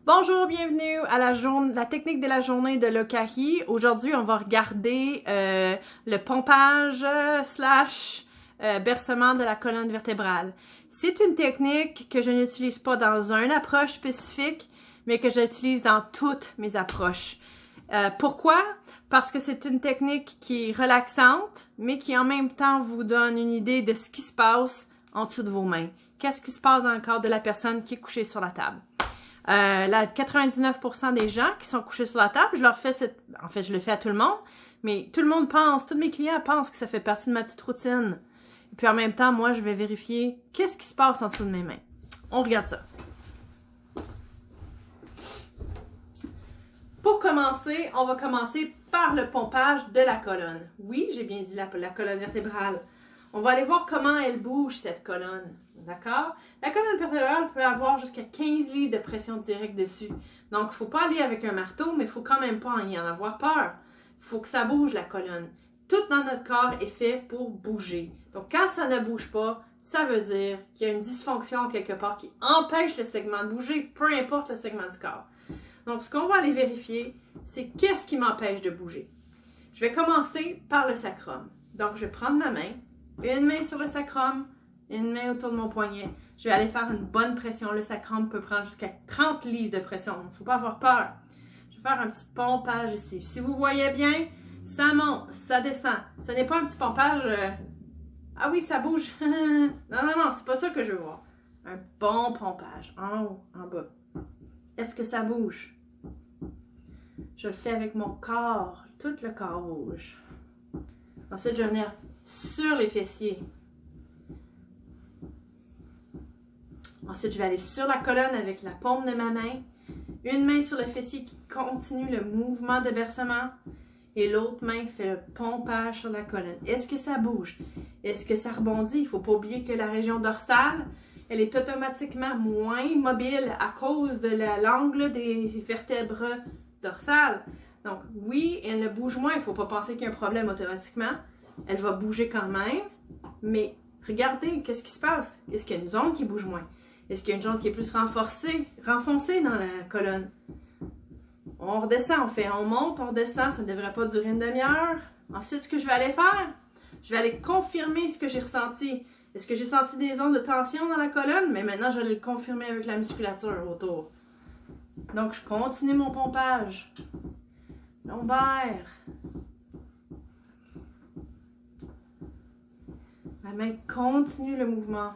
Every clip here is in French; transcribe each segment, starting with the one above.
Bonjour, bienvenue à la technique de la journée de l'Okahi. Aujourd'hui, on va regarder le pompage bercement de la colonne vertébrale. C'est une technique que je n'utilise pas dans une approche spécifique, mais que j'utilise dans toutes mes approches. Pourquoi? Parce que c'est une technique qui est relaxante, mais qui en même temps vous donne une idée de ce qui se passe en dessous de vos mains. Qu'est-ce qui se passe dans le corps de la personne qui est couchée sur la table? 99% des gens qui sont couchés sur la table, je leur fais en fait, je le fais à tout le monde, mais tout le monde pense, tous mes clients pensent que ça fait partie de ma petite routine. Et puis en même temps, moi, je vais vérifier qu'est-ce qui se passe en dessous de mes mains. On regarde ça. Pour commencer, on va commencer par le pompage de la colonne. Oui, j'ai bien dit la colonne vertébrale. On va aller voir comment elle bouge, cette colonne. D'accord? La colonne vertébrale peut avoir jusqu'à 15 livres de pression directe dessus. Donc, il ne faut pas aller avec un marteau, mais il ne faut quand même pas y en avoir peur. Il faut que ça bouge, la colonne. Tout dans notre corps est fait pour bouger. Donc, quand ça ne bouge pas, ça veut dire qu'il y a une dysfonction quelque part qui empêche le segment de bouger, peu importe le segment du corps. Donc, ce qu'on va aller vérifier, c'est qu'est-ce qui m'empêche de bouger. Je vais commencer par le sacrum. Donc, je vais prendre ma main, une main sur le sacrum, une main autour de mon poignet. Je vais aller faire une bonne pression. Le sacrum peut prendre jusqu'à 30 livres de pression. Il ne faut pas avoir peur. Je vais faire un petit pompage ici. Si vous voyez bien, ça monte, ça descend. Ce n'est pas un petit pompage... Ah oui, ça bouge. Non, non, non, c'est pas ça que je veux voir. Un bon pompage. En haut, en bas. Est-ce que ça bouge? Je le fais avec mon corps. Tout le corps bouge. Ensuite, je vais venir sur les fessiers. Ensuite, je vais aller sur la colonne avec la paume de ma main. Une main sur le fessier qui continue le mouvement de bercement. Et l'autre main fait le pompage sur la colonne. Est-ce que ça bouge? Est-ce que ça rebondit? Il ne faut pas oublier que la région dorsale, elle est automatiquement moins mobile à cause de l'angle des vertèbres dorsales. Donc, oui, elle ne bouge moins. Il ne faut pas penser qu'il y a un problème automatiquement. Elle va bouger quand même. Mais regardez, qu'est-ce qui se passe? Est-ce qu'il y a une zone qui bouge moins? Est-ce qu'il y a une zone qui est plus renfoncée dans la colonne? On redescend, on monte, on redescend, ça ne devrait pas durer une demi-heure. Ensuite, ce que je vais aller faire, je vais aller confirmer ce que j'ai ressenti. Est-ce que j'ai senti des zones de tension dans la colonne? Mais maintenant, je vais le confirmer avec la musculature autour. Donc, je continue mon pompage. Lombaire. Ma main continue le mouvement.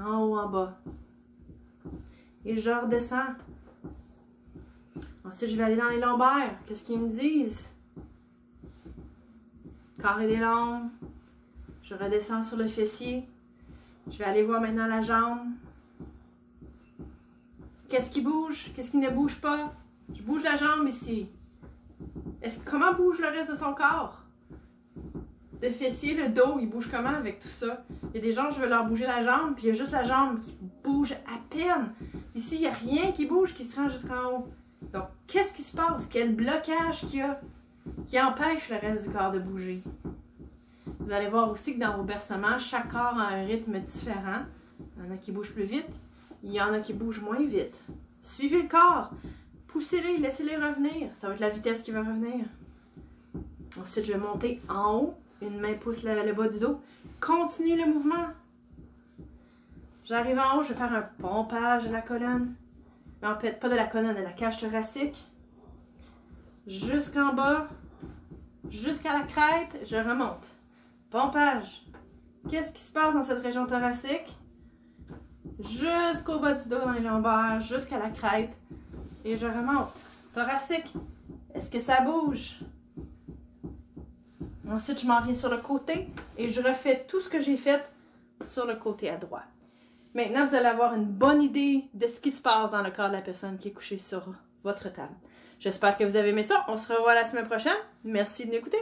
En haut, en bas. Et je redescends. Ensuite, je vais aller dans les lombaires. Qu'est-ce qu'ils me disent? Carré des lombes. Je redescends sur le fessier. Je vais aller voir maintenant la jambe. Qu'est-ce qui bouge? Qu'est-ce qui ne bouge pas? Je bouge la jambe ici. Comment bouge le reste de son corps? Le fessier, le dos, il bouge comment avec tout ça? Il y a des gens, je vais leur bouger la jambe, puis il y a juste la jambe qui bouge à peine. Ici, il n'y a rien qui bouge, qui se rend jusqu'en haut. Donc, qu'est-ce qui se passe? Quel blocage qu'il y a qui empêche le reste du corps de bouger? Vous allez voir aussi que dans vos bercements, chaque corps a un rythme différent. Il y en a qui bougent plus vite, il y en a qui bougent moins vite. Suivez le corps, poussez-les, laissez-les revenir. Ça va être la vitesse qui va revenir. Ensuite, je vais monter en haut. Une main pousse le bas du dos. Continue le mouvement. J'arrive en haut, je vais faire un pompage de la colonne. Mais en fait, pas de la colonne, de la cage thoracique. Jusqu'en bas. Jusqu'à la crête, je remonte. Pompage. Qu'est-ce qui se passe dans cette région thoracique? Jusqu'au bas du dos dans les lombaires, jusqu'à la crête. Et je remonte. Thoracique. Est-ce que ça bouge? Ensuite, je m'en viens sur le côté et je refais tout ce que j'ai fait sur le côté à droite. Maintenant, vous allez avoir une bonne idée de ce qui se passe dans le corps de la personne qui est couchée sur votre table. J'espère que vous avez aimé ça. On se revoit la semaine prochaine. Merci de m'écouter.